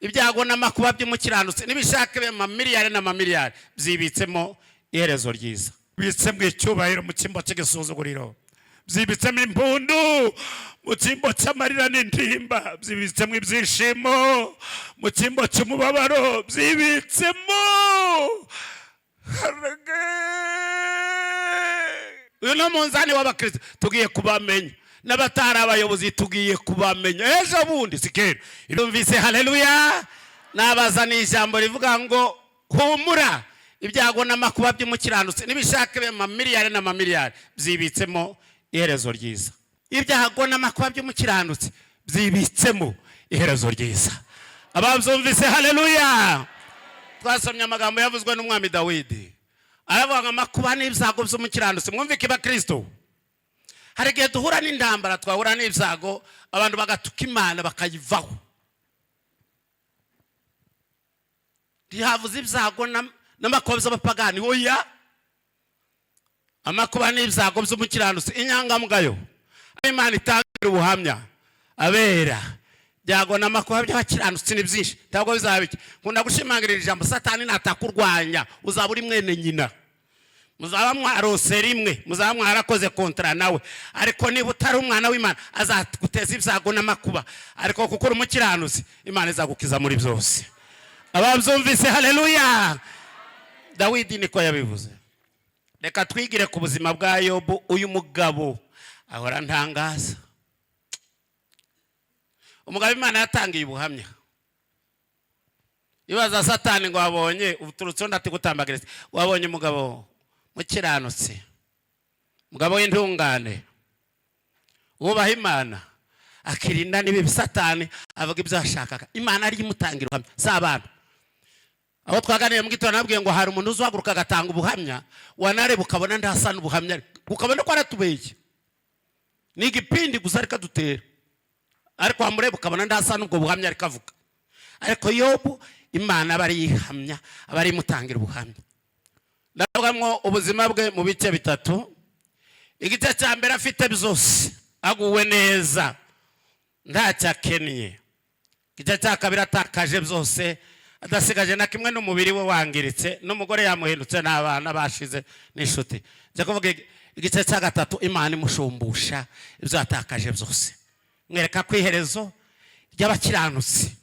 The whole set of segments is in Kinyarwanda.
ibyago n'amakuba by'umukiranutsi n'ibishaka b'amamiliyari n'amamiliyari byibitsemo iherezo ryiza. Byibitsemo icyubahiro mu cyimbo cy'igisuzuguriro, byibitsemo impundu mu cyimbo cy'amarira n'intimba, byibitsemo ibyishimo mu cyimbo cy'umubabaro, byibitsemo uyu no munzani w'abakristo tugiye kubamenya, n'abatari abayobozi tugiye kubamenya ejo bundi sikera. Irumvise haleluya. Nabazaniye ijambo rivuga ngo humura, ibyago n'amakuba by'umukiranutsi n'ibishaka b'amamiliyari n'amamiliyari byibitsemo iherezo ryiza. Ibyago n'amakuba by'umukiranutsi byibitsemo iherezo ryiza. Ababyumvise haleluya. Twasomye amagambo yavuzwe n'umwami Dawidi, aravuga ngo amakuba n'ibyago by'umukiranutsi. Mwumvike bakristo, hari igihe duhura n'indambara, twahura n'ibyago, abantu bagatuka Imana bakayivaho. Ntihavuze ibyago n'amakuba by'abapagani, oya. Amakuba n'ibyago by'umukiranutsi inyangamugayo, Imana itangira ubuhamya abera. Byago n'amakuba by'abakiranutsi ni byinshi, ntabwo bizaba bike. Nkunda gushimangirira ijambo, Satani natakurwanya uzaba uri mwene nyina, muzaba mwarose rimwe, muzaba mwarakoze kontra nawe, ariko niba utari umwana w'Imana azaguteza ibyago n'amakuba, ariko kuko uri umukiranutsi Imana izagukiza muri byose. Ababyumvise haleluya. Dawidi niko yabivuze. Reka twigire ku buzima bwa Yobu. Uyu mugabo ahora ntangaza. Umugabo Imana yatangiye ubuhamya, ibaza Satani ngo wabonye uturutse ndati gutambagiriza, wabonye umugabo mukiranutse, umugabo w'intungane, wubaha Imana, akirinda n'ibibi. Satani avuga ibyo ashakaga, Imana ari imutangira ubuhamya. Sabana aho twaganiye mu gitondo nabwiye ngo hari umuntu uzahaguruka agatanga ubuhamya, wanareba ukabona ndasa n'ubuhamya, ukabona ko aratubeye ni igipindi gusa ariko dutera, ariko wamureba ukabona ndasa n'ubwo buhamya ariko avuga. Ariko Yobu Imana bari yihamya, abari imutangira ubuhamya. Ndavugamwo ubuzima bwe mu bice bitatu. Igice cya mbere afite byose, aguwe neza, ntacyo akeneye. Igice cya kabiri atakaje byose, adasigaje na kimwe, n'umubiri we wangiritse, n'umugore yamuhindutse, n'abana bashize n'inshuti. Njya kuvuga igice cya gatatu Imana imushumbusha ibyo atakaje byose, mwereka ko iherezo ry'abakiranutsi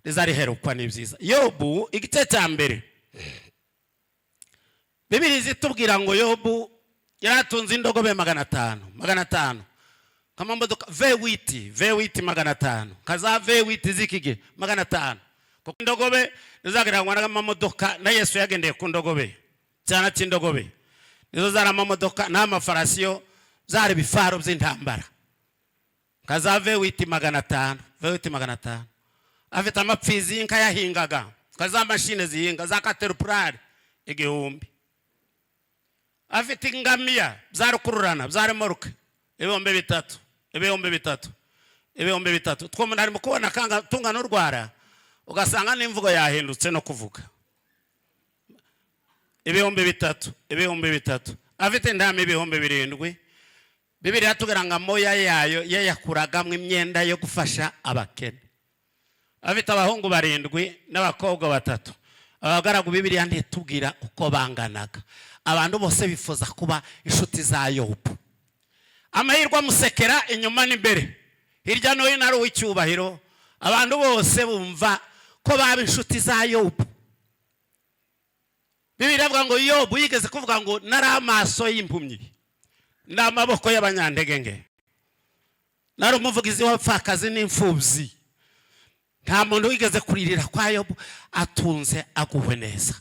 rizariherukwa n'ibyiza. Yobu igice cya mbere, Bibiliya zitubwira ngo Yobu yaratunze indogobe 500 kama modoka V8 500 kaza V8 zikige 500. Kuko indogobe nizagereranywa n'amamodoka, na Yesu yagendeye ku ndogobe, cyana cy'indogobe nizo zari amamodoka n'amafarasiyo, zari bifaro by'intambara. Kaza V8 500 afite amapfizi y'inka yahingaga, kaza mashine zihinga za Caterpillar 1000, afite ingamiya zarukururana zari moruke 3,000 twomuna ari mukubona kanga tunga n'urwara, ugasanga n'imvugo yahindutse no kuvuga 3,000 afite ndame 7,000. Bibiliya yatubwira ngo amoya yayo yayakuragamo imyenda yo gufasha abakene. Afite abahungu 7 n'abakobwa 3. Abagaragu Bibiliya ntitubwira uko banganaga. Abantu bose bifuza kuba inshuti za Yobu. Amahirwe amusekera inyuma n'imbere, hirya no hino ari uw'icyubahiro. Abantu bose bumva ko baba inshuti za Yobu. Bibiliya ivuga ngo Yobu yigeze kuvuga ngo nari amaso y'impumyi n'amaboko y'abanyandegenge, nari umuvugizi w'abapfakazi n'imfubyi. Nta muntu wigeze kuririra kwa Yobu atunze aguwe neza.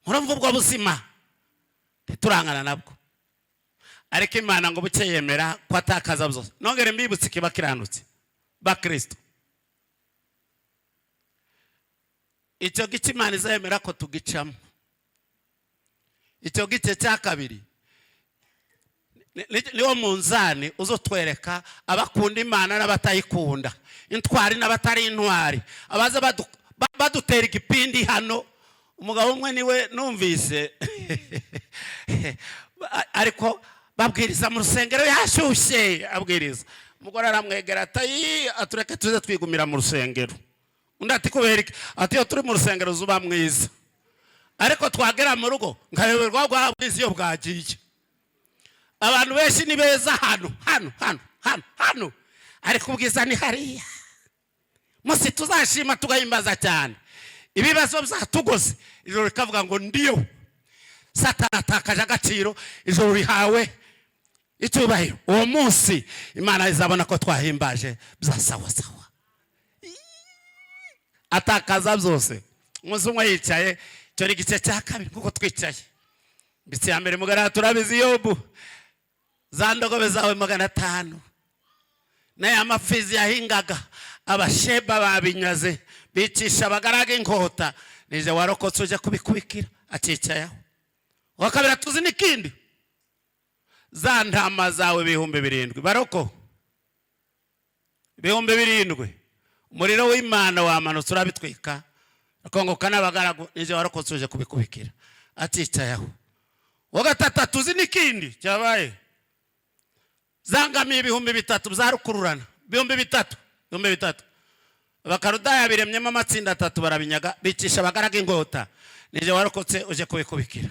Murumva ubwo buzima turangana nabwo, ariko Imana ngo buke yemera ko atakaza byose. Nongere mbibutse kibakiranutse ba Kristo, icyo gice Imana izemera ko tugicamo. Icyo gice cya kabiri niwo munzani uzotwereka abakunda Imana n'abatayikunda, intwari n'abatari intwari, abaza badutera igipindi hano. Umugabo umwe niwe numvise ariko babwiriza mu rusengero yashyushye, abwiriza, umugore aramwegera ati atureke tuze twigumira mu rusengero, undi ati kubera iki? Ati iyo turi mu rusengero zuba mwiza, ariko twagera mu rugo nkayoberwa bwa bwiza iyo bwagiye. Abantu benshi ni beza hano ariko ubwiza ni hariya. Musi tuzashima tugahimbaza cyane, ibibazo byatugoze ijoro rikavuga ngo ndiyo. Satani atakaje agaciro, ijoro rihawe icyubahiro. Uwo munsi Imana izabona ko twahimbaje bya sawa sawa, atakaza byose. Umunsi umwe yicaye, cyo ni igice cya kabiri kuko twicaye. Mbitse ya mbere mugara turabizi Yobu, za ndogobe zawe 500 n'aya mafizi yahingaga abasheba babinyaze bicisha abagaraga inkota, nije warokotse uje kubikubikira akicayeho. Wakabira tuzi n'ikindi, za ntama zawe 7,000 baroko 7,000, umuriro w'Imana wamanutse urabitwika akongoka n'abagaragu, nije warokotse uje kubikubikira akicayeho. Wagatata tuzi n'ikindi cyabaye, zangamiye 3,000 zarukururana 3,000 Abakarudaya biremyemo amatsinda 3 barabinyaga bicisha abagaraga inkota, nije warokotse uje kubikubikira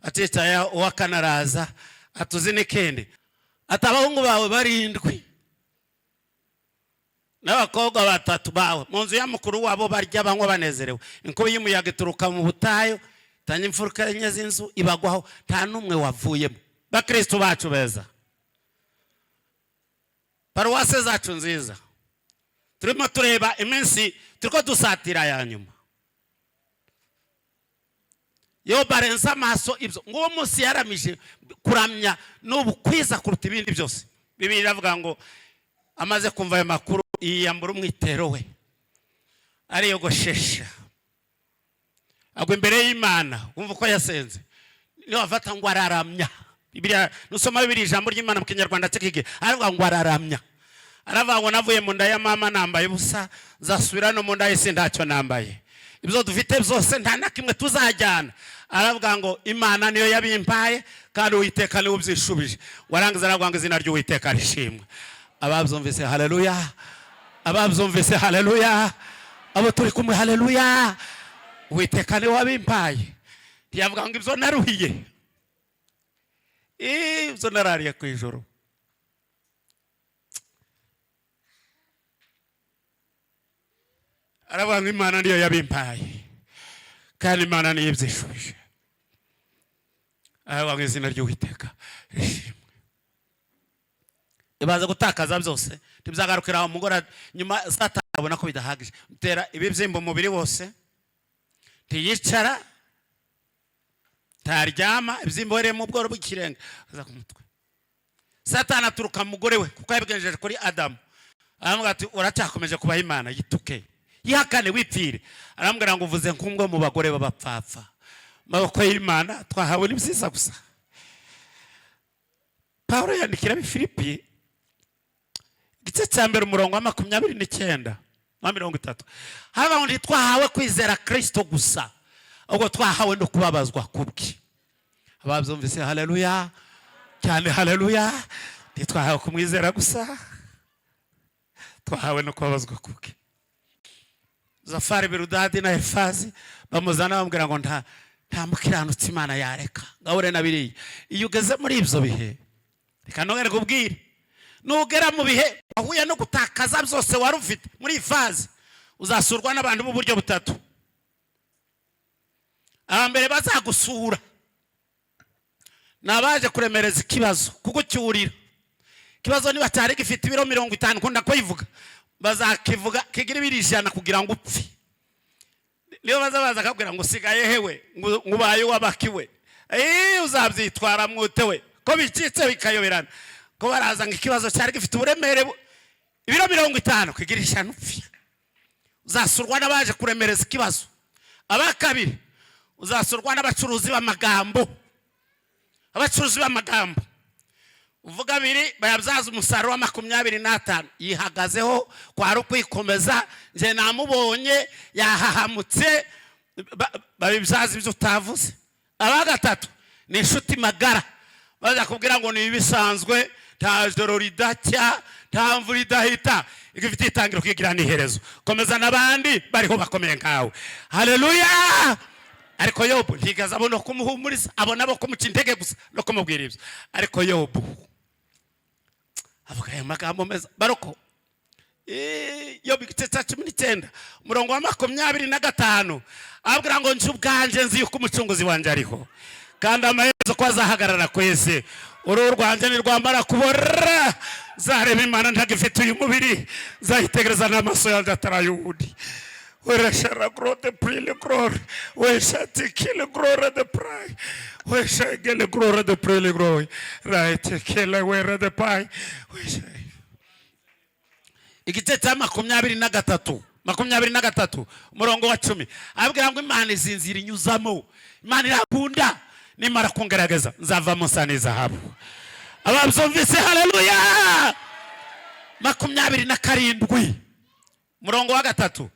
aticaye. Uwakanaraza atuzi n'ikindi, atabahungu bawe 7 n'abakobwa 3 bawe mu nzu ya mukuru wabo barya banywa banezerewe. Inkubi y'umuyaga ituruka mu butayu, tanya imfuruka enye z'inzu ibagwaho, nta numwe wavuyemo. Bakristo bacu beza, paruwase zacu nziza, turimo tureba iminsi turiko dusatira ya nyuma. Yo barenza amaso ibyo ngo umunsi yaramije kuramya n'ubukwiza kuruta ibindi byose. Bibiliya iravuga ngo amaze kumva ayo makuru yiyambura umwitero we, ariyogoshesha agwa imbere y'Imana. Wumva ko yasenze, niyo afata ngo araramya. Bibiliya nusoma Bibiliya ijambo ry'Imana mu Kinyarwanda cy'ikige aravuga ngo araramya. Aravuga ngo navuye mu nda ya mama nambaye ubusa, zasubira no mu nda y'isi ntacyo nambaye. Ibyo dufite byose nta nakimwe tuzajyana. Aravuga ngo Imana niyo yabimpaye kandi Uwiteka niwe ubyishubije. Warangiza aravuga ngo izina ry'Uwiteka rishimwe. Ababyumvise haleluya, ababyumvise haleluya, abo turi kumwe haleluya. Uwiteka niwe wabimpaye. Yavuga ngo ibyo naruhiye, ibyo narariye ku ijoro. Aravuga ngo Imana niyo yabimpaye kandi Imana niyo ibyishubije. Aravuga ngo izina ry'Uwiteka rishimwe. Ibaze gutakaza byose tibyagarukira umugora nyuma. Satani abona ko bidahagije, mutera ibibyimba umubiri wose, tiyicara taryama, ibyimba were mu bworo bw'ikirenga aza ku mutwe. Satani aturuka mugore we kuko yabigenjeje kuri Adamu, aravuga ati uracyakomeje kubaha Imana, yituke yihakane wipfire. Arambwira ngo uvuze nk'umwe mu bagore b'abapfapfa, maboko y'Imana twahawe n'ibyiza gusa. Paulo yandikira Abafilipi igice cya mbere umurongo wa 29 na 30, haba ngo twahawe kwizera Kristo gusa, ubwo twahawe no kubabazwa kubwe. Ababyumvise haleluya cyane haleluya. Twahawe kumwizera gusa, twahawe no kubabazwa kubwe. Zafari Birudadi na Efazi bamuzana bamubwira ngo nta mukiranutsi Imana yareka. Ngahore na biriya iyo ugeze muri ibyo bihe, reka nongere kubwira, nugera mu bihe ahuye no gutakaza byose wari ufite muri Efazi, uzasurwa n'abantu mu buryo butatu. Abambere bazagusura nabaje kuremereza ikibazo kugucyurira. Ikibazo niba cyari gifite ibiro 50 kunda koyivuga, bazakivuga kigira ibirishana kugira ngo upfi. Niyo bazabaza akabwira ngo sigaye hewe ngubaye wabakiwe, uzabyitwara mwotewe ko bicitse bikayoberana. Ko baraza ngo ikibazo cyari gifite uburemere ibiro 50 kigira ishana upfi. Uzasurwa n'abaje kuremereza ikibazo. Abakabiri uzasurwa n'abacuruzi b'amagambo. Abacuruzi b'amagambo uvuga biri bayabyaza umusaruro wa 25 yihagazeho kwa rukwikomeza. Nje namubonye yahahamutse babibyaza ibyo utavuze. Abagatatu ni inshuti magara, baza kubwira ngo ni ibisanzwe nta joro ridacya, nta mvura idahita, igifite itangiro kigira n'iherezo. Komeza n'abandi bariho bakomeye nkawe. Haleluya. Ariko Yobu ntigaza abona kumuhumuriza, abona abo kumuca intege gusa no kumubwira ibyo. Ariko Yobu avuga aya magambo meza. Baroko Yobu igice cya 19 umurongo wa 25 abwira ngo nje ubwanje nzi yuko umucunguzi wanje ariho kandi amaherezo ko azahagarara kwese. Uru rwanje ni rwambara kubora, zareba Imana ntagifite uyu mubiri, zayitegereza n'amaso yanjye atarayundi. Where shall I grow the praise glory? Where shall I kill the glory the pride? Where shall I get the glory the praise glory? Right, kill where the pie? Where shall I? Igice cya 23 umurongo wa 10 abwira ngo Imana izinzira inyuzamo, Imana irakunda, nimara kungerageza nzavamo sane zahabu. Ababyumvise haleluya. 27 umurongo wa 3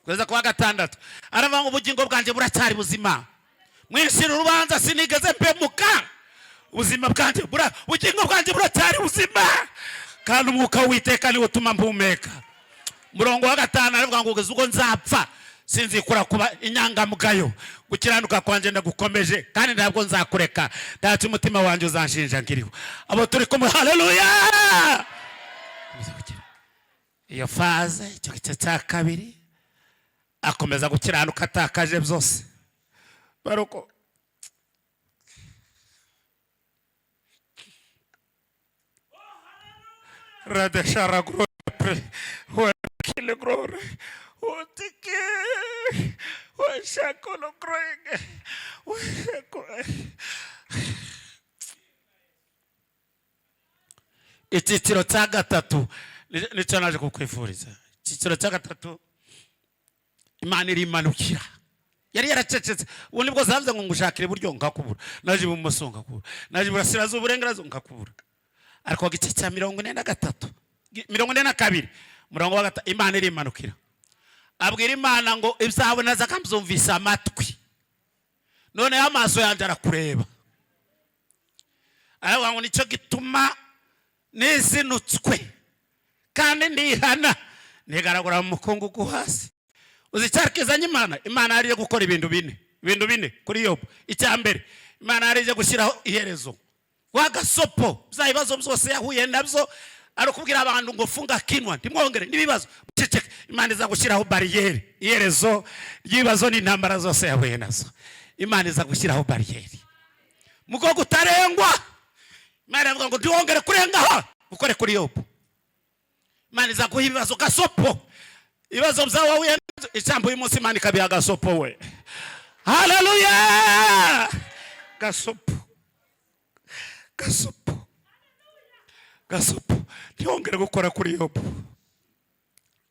kweza kwa 6 aravuga ngo ubugingo bwanje buracyari buzima, mwishira urubanza sinigeze mpemuka. Ubuzima bwanje ubugingo bwanje buracyari buzima kandi umwuka w'Uwiteka niwo utuma mpumeka. Umurongo wa 5 aravuga ngo ugeze ubwo nzapfa sinzikura kuba inyangamugayo, gukiranuka kwanje ndagukomeje kandi ntabwo nzakureka, ntacyo umutima wanje uzanshinja ngiriho. Abo turi kumwe haleluya. Iyo faze icyo gice cya 2 akomeza gukiranuka atakaje byose. Baroko radeshara glory kile glory otike washakolo glory washakolo. Icyiciro cya 3 nicyo naje kukwifuriza. Icyiciro cya 3 Imana irimanukira. Yari yaracecetse, ubu nibwo zavuze ngo ngushakire iburyo ngakubura, naje ibumoso ngakubura, naje iburasirazuba uburengerazuba ngakubura. Ariko igice cya 42 umurongo wa 5 Imana irimanukira abwira Imana ngo ibyawe naza kambyumvisa amatwi, none amaso yanjye arakureba. Aravuga ngo nicyo gituma nizinutswe kandi ndihana nigaragura mu mukungugu hasi. Uzicyarikizanye Imana ariye gukora ibintu bine kuri Yobu. Icyambere Imana ariye gushyiraho iherezo wagasopo byayibazo byose yahuye nabyo, arukubwira abantu ngo funga kinwa ntimwongere nibibazo ceceke. Imana iza gushyiraho barriere, iherezo yibazo n'intambara zose yahuye nazo. Imana iza gushyiraho barriere mugo gutarengwa. Imana ivuga ngo ndiwongere kurengaho ukore kuri Yobu. Imana iza guha ibibazo gasopo, ibibazo byawe wahuye ijambo uyu munsi Imana ikabiha gasopo we. Haleluya. Gasopo ntiyongere gukora kuri Yobu.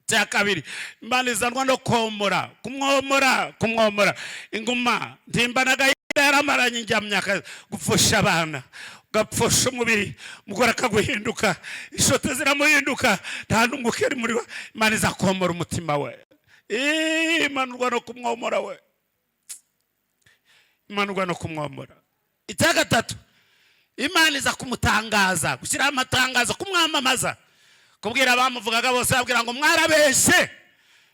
Cya 2 Imana izanwa no kumwomora inguma ntimbanaga yaramaranye njyamyaka gupfusha abana, gapfusha umubiri, mugora kaguhinduka, ishote ziramuhinduka, nta n'umwuka uri muri we. Imana izakomora umutima we. Imana urwa no kumwomora. Icya 3 Imana iza kumutangaza, gushyiraho amatangazo, kumwamamaza, kubwira abamuvugaga bose babwira ngo mwarabeshe.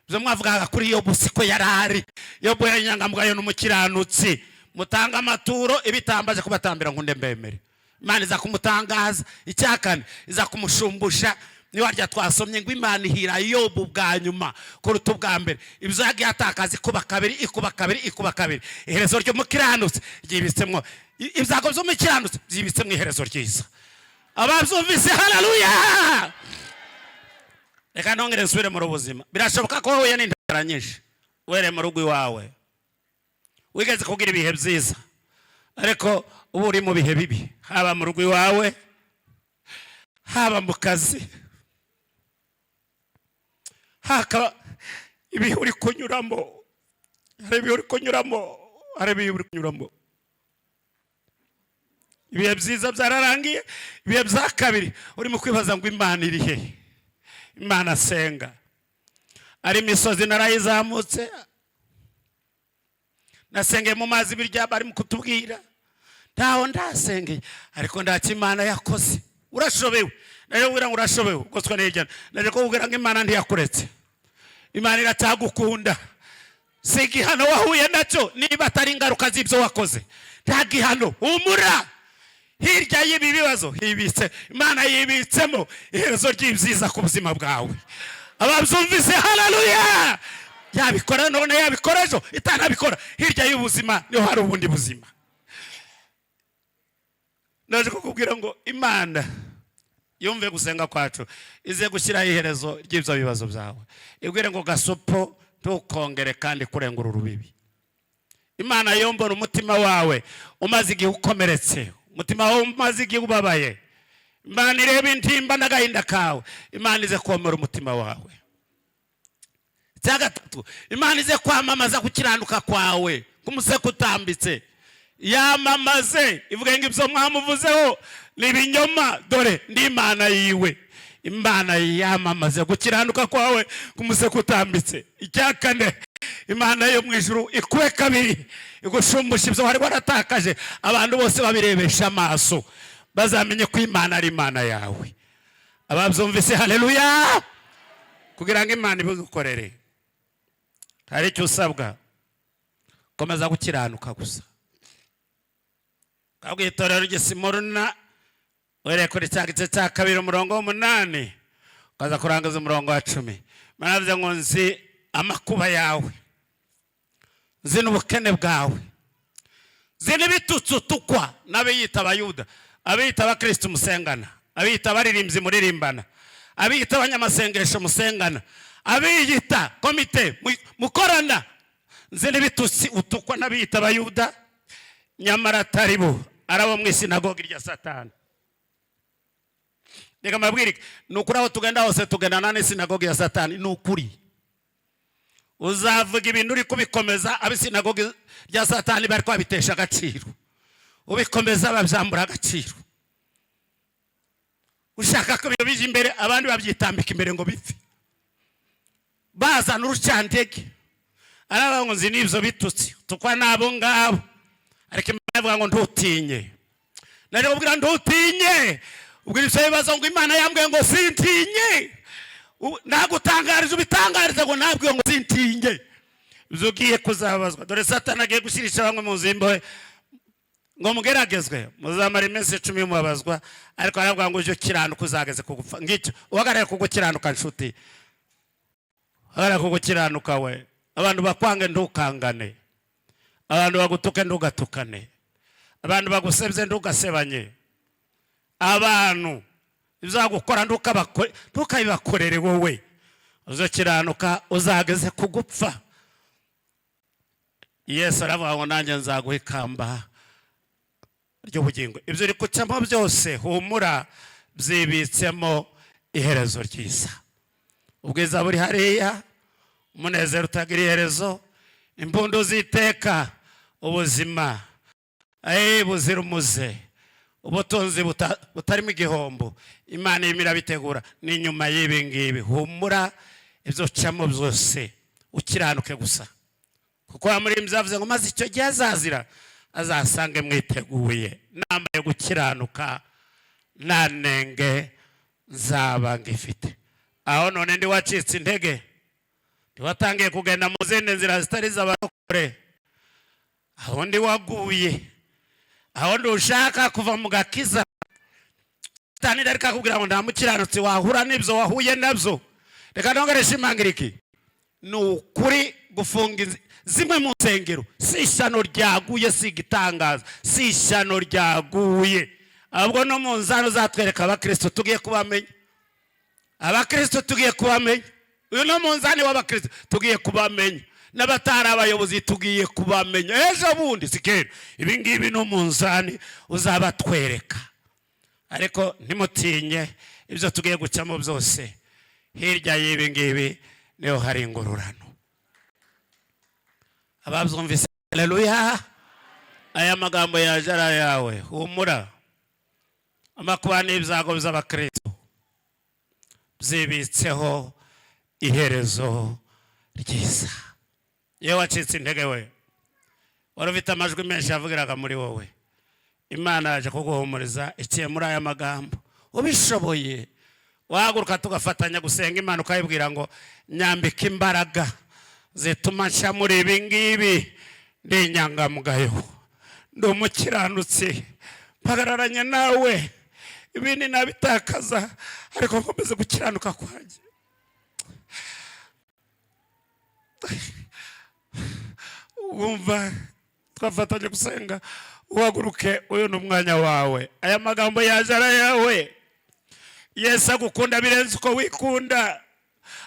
Byo mwavugaga kuri Yobu siko yarari. Yobu yanyangamugayo n'umukiranutsi, mutanga amaturo ibitambaje kubatambira ngo ndembemere. Imana iza kumutangaza. Icya 4 iza kumushumbusha. Ni warya twasomye ngo Imana ihira Yobu bwa nyuma kuruta ubwa mbere. Ibyo yagiye atakaza ikuba kabiri. Iherezo ry'umukiranutsi ryibitsemwo, ibyago by'umukiranutsi byibitse mu iherezo ryiza. Ababyumvise haleluya. Reka nongere nsubire mu buzima. Birashoboka ko wowe n'intambara nyinshi were mu rugo iwawe wigeze kugira ibihe byiza, ariko ubu uri mu bihe bibi, haba mu rugo iwawe, haba mu kazi, haka ibihe uri kunyuramo, ibihe byiza byararangiye, ibihe bya 2 urimo kwibaza ngo Imana iri he. Imana senga. Ari imisozi narayizamutse, nasengeye mu mazi birya bari mu kutubwira, ntaho ndasengeye, ariko ndaki Imana yakoze. urashobewe. Naje kubwira ngo urashobewe ugoswe n'ijana. Naje kubwira ngo Imana ntiyakuretse. Imana iracyagukunda. Si igihano wahuye nacyo niba atari ingaruka z'ibyo wakoze. Nta gihano, humura. Hirya y'ibi bibazo hibitse, Imana yibitsemo iherezo ry'ibyiza ku buzima bwawe. Ababyumvise haleluya. Yabikora none yabikora ejo itanabikora. Hirya y'ubuzima niho hari ubundi buzima. Naje kukubwira ngo Imana yumve gusenga kwacu, ize gushyira iherezo ry'ibyo bibazo byawe. Ibwire ngo gasopo ntukongere kandi kurengura urubibi. Imana yombora umutima wawe umaze igihe ukomeretse, umutima wawe umaze igihe ubabaye. Imana ireba intimba n'agahinda kawe. Imana ize komora umutima wawe. Cya gatatu, Imana ize kwamamaza gukiranuka kwawe kumuseko utambitse. Yamamaze ivuga ngo ibyo mwamuvuzeho ni ibinyoma, dore ndi Imana yiwe. Imana yamamaze gukiranuka kwawe kumuseko utambitse. Icya kane, Imana yo mu ijuru ikube kabiri igushumbusha ibyo wari waratakaje, abantu bose babirebesha amaso bazamenye ko Imana ari Imana yawe. Ababyumvise haleluya. Kugira ngo Imana ibigukorere hari icyo usabwa, komeza gukiranuka gusa. Kabwiye itorero ry'Simuruna were kuri cyangitse cya kabiri umurongo w'8 ukaza kurangiza umurongo wa 10. Manavuze ngo nzi amakuba yawe, nzi n'ubukene bwawe, nzi n'ibitutsi utukwa n'abiyita Abayuda, abiyita Abakristo musengana, abiyita abaririmbyi muririmbana, abiyita abanyamasengesho musengana, abiyita komite mukorana. Nzi n'ibitutsi utukwa n'abiyita Abayuda, nyamara atari bo, arabo mu isinagogi rya Satani. Reka mabwirike, nukuri aho tugenda hose tugendana n'isinagogi ya Satani. Nukuri uzavuga ibintu uri kubikomeza, abisinagogi rya Satani bari kwabitesha agaciro, ubikomeza babyambura agaciro. Ushaka ko bije imbere, abandi babyitambika imbere ngo bipfe, bazana urucantege. Araba ngo nzi n'ibyo bitutsi tukwa nabo ngabo, ariko Imana ivuga ngo ntutinye. Naje kubwira ntutinye, ubwira ibyo bibazo ngo Imana yambwiye ngo sintinye. Nagutangarije ubitangariza ngo nabwiye ngo sintinye. Ugiye kuzabazwa, dore Satani agiye gushyirisha bamwe mu nzimbo ngo mugeragezwe, muzamara iminsi 10 mubabazwa, ariko aravuga ngo uje kiranuka uzageze kugupfa. Ngicyo uhagarare kugukiranuka nshuti, uhagarare kugukiranuka we. Abantu bakwange ntukangane, abantu bagutuke ntugatukane, abantu bagusebye ntugasebanye, abantu bizagukora ntukabibakorere wowe. Uzo kiranuka uzageze kugupfa. Yesu aravuga ngo nanjye nzaguha ikamba ry'ubugingo. Ibyo uri kucamo byose humura, byibitsemo iherezo ryiza. Ubwiza buri hariya, umunezero utagira iherezo, impundu ziteka, ubuzima buzira umuze, ubutunzi butarimo igihombo. Imana imira bitegura ni nyuma y'ibi ngibi. Humura, ibyo camo byose ukiranuke gusa, kuko amurimbyi avuze ngo maze icyo gihe azazira azasange mwiteguye, nambaye gukiranuka nta nenge nzaba ngifite. Aho none ndi wacitse intege, ndiwatangiye kugenda mu zindi nzira zitari z'abarokore, aho ndi waguye, aho ndi ushaka kuva mu gakiza, Satani reka kugira ngo nta mukiranutsi wahura n'ibyo wahuye nabyo. Reka ndongereshe imangiriki, ni ukuri gufunga zimwe mu nsengero si ishyano ryaguye, si igitangaza, si ishyano ryaguye, ahubwo no mu nzano zatwereka Abakristo tugiye kubamenya. Abakristo tugiye kubamenya, uyu no mu nzani w'Abakristo tugiye kubamenya, n'abatari abayobozi tugiye kubamenya. Ejo bundi sikera ibi ngibi no mu nzani uzabatwereka, ariko ntimutinye ibyo tugiye gucamo byose. Hirya y'ibi ngibi niho hari ingororano. Ababyumvise haleluya. Aya magambo yaje ari yawe, humura. Amakuba n'ibyago by'Abakristo byibitseho iherezo ryiza. Yewe wacitse intege we, wari ufite amajwi menshi yavugiraga muri wowe, Imana yaje kuguhumuriza iciye muri aya magambo. ubishoboye wahaguruka tugafatanya gusenga Imana ukayibwira ngo nyambika imbaraga zituma nshya muri ibi ngibi ndi inyangamugayo ndi umukiranutsi mpagararanye nawe ibindi nabitakaza ariko nkomeze gukiranuka kwanjye. Wumva twafatanya gusenga uhaguruke uyu ni umwanya wawe. Aya magambo yaje ari ayawe. Yesu agukunda birenze uko wikunda,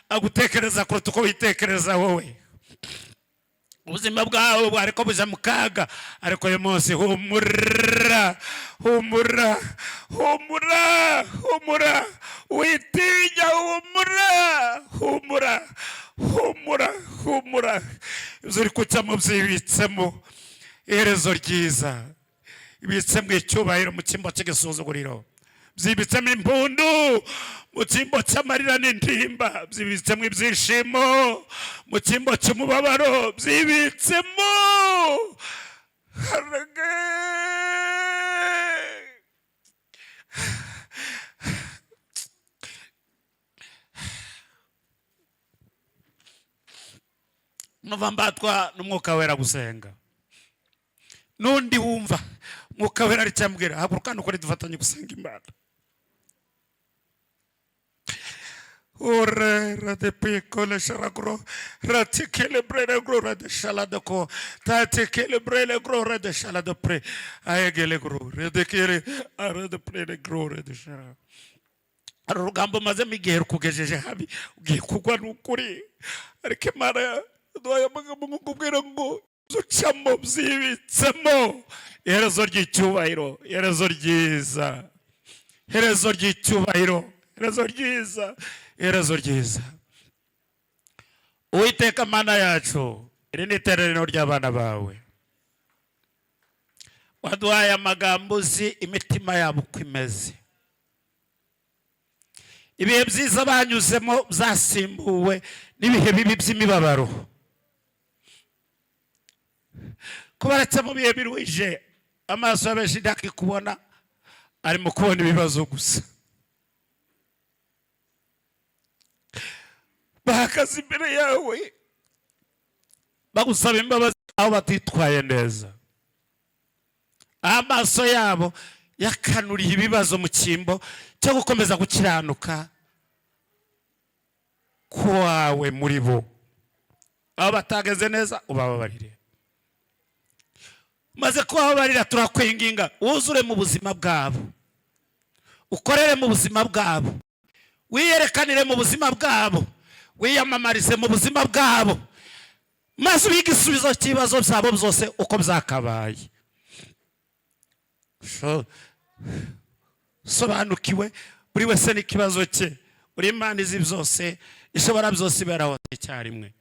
agutekereza kuruta uko witekereza wowe. Ubuzima bwawe bwariko buja mu kaga ariko uyu munsi humura humura humura humura witinya humura humura humura humura zuri kucamo byibitsemo iherezo ryiza ibitsemo icyubahiro mu cyimbo cy'igisuzuguriro byibitsemo impundu mu cyimbo cy'amarira n'intimba byibitsemo ibyishimo mu cyimbo cy'umubabaro byibitsemo nuva mbatwa n'umwuka wera gusenga nundi wumva mwuka wera aricyambwira haguruka nukuri dufatanye gusenga Imana. Ore rade piccole sharagro ratikele brele gro rade shalada ko tatikele brele gro rade shalada pre ayegele gro rade kere arade brele gro rade shara arugambo maze migero kugejeje habi ugiye kugwa n'ukuri ariko Imana doya magambo ngubwira ngo zucamo byibitsemo iherezo ry'icyubahiro iherezo ryiza iherezo ry'icyubahiro iherezo ryiza iherezo ryiza. Uwiteka Mana yacu iri ni iteraniro ry'abana bawe waduhaye amagambo uzi imitima yabo uko imeze. Ibihe byiza banyuzemo byasimbuwe n'ibihe bibi by'imibabaro. Kubaretse mu bihe biruhije amaso y'abenshi ndakikubona arimo kubona ibibazo gusa. Bahagaze imbere yawe bagusaba imbabazi aho batitwaye neza. Amaso yabo yakanuriye ibibazo mu cyimbo cyo gukomeza gukiranuka kwawe muri bo. Aho batageze neza ubababarire. Maze kubabarira turakwinginga wuzure mu buzima bwabo, ukorere mu buzima bwabo, wiyerekanire mu buzima bwabo, wiyamamarize mu buzima bwabo, maze ubige igisubizo cy'ibibazo byabo byose uko byakabaye. Sobanukiwe buri wese n'ikibazo cye. Uri Imana izi byose ishobora byose iberaho icyarimwe.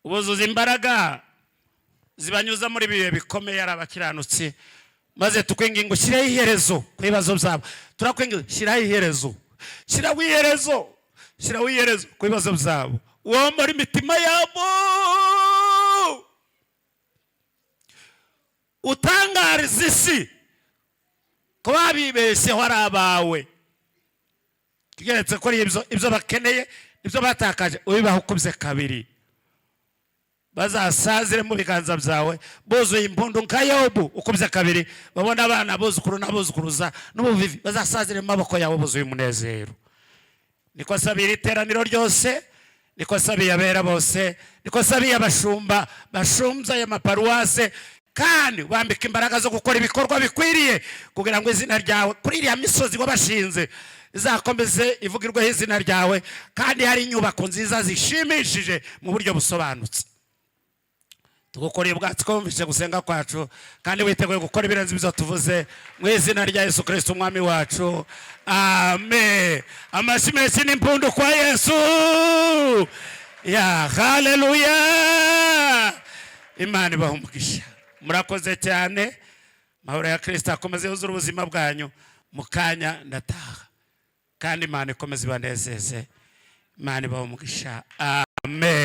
Ubuzuza imbaraga zibanyuza muri bihe bikomeye ari abakiranutsi, maze tukwinginga ushyiraho iherezo ku bibazo byabo. Turakwinginga shyiraho iherezo, shyiraho iherezo, shyiraho iherezo ku bibazo byabo. Womora imitima yabo, utangariza isi ko babibeshyeho ari abawe. Tugeretse ko ibyo bakeneye ibyo batakaje ubibaho ukubye kabiri. Bazasazire mu biganza byawe buzuye impundu nka Yobu ukubye kabiri. Babona abana buzukuru n'abuzukuruza n'ubuvivi bazasazire mu maboko yawe buzuye umunezero. Niko sabira iteraniro ryose, niko sabiye abera bose, niko sabiye abashumba bashumbya aya maparuwase, kandi wambika imbaraga zo gukora ibikorwa bikwiriye kugira ngo izina ryawe kuri iriya misozi wabashinze izakomeze ivugirweho izina ryawe, kandi hari inyubako nziza zishimishije mu buryo busobanutse. Tugukoreye ubwatsi ko wumvise gusenga kwacu, kandi witeguye gukora ibirenze ibyo tuvuze mu izina rya Yesu Kristo umwami wacu, amen. Amashyi menshi n'impundu kwa Yesu, ya haleluya. Imana ibahe umugisha. Murakoze cyane. Mahoro ya Kristo akomeze yuzure ubuzima bwanyu. Mu kanya ndataha, kandi Imana ikomeze ibanezeze. Imana ibahe umugisha, amen.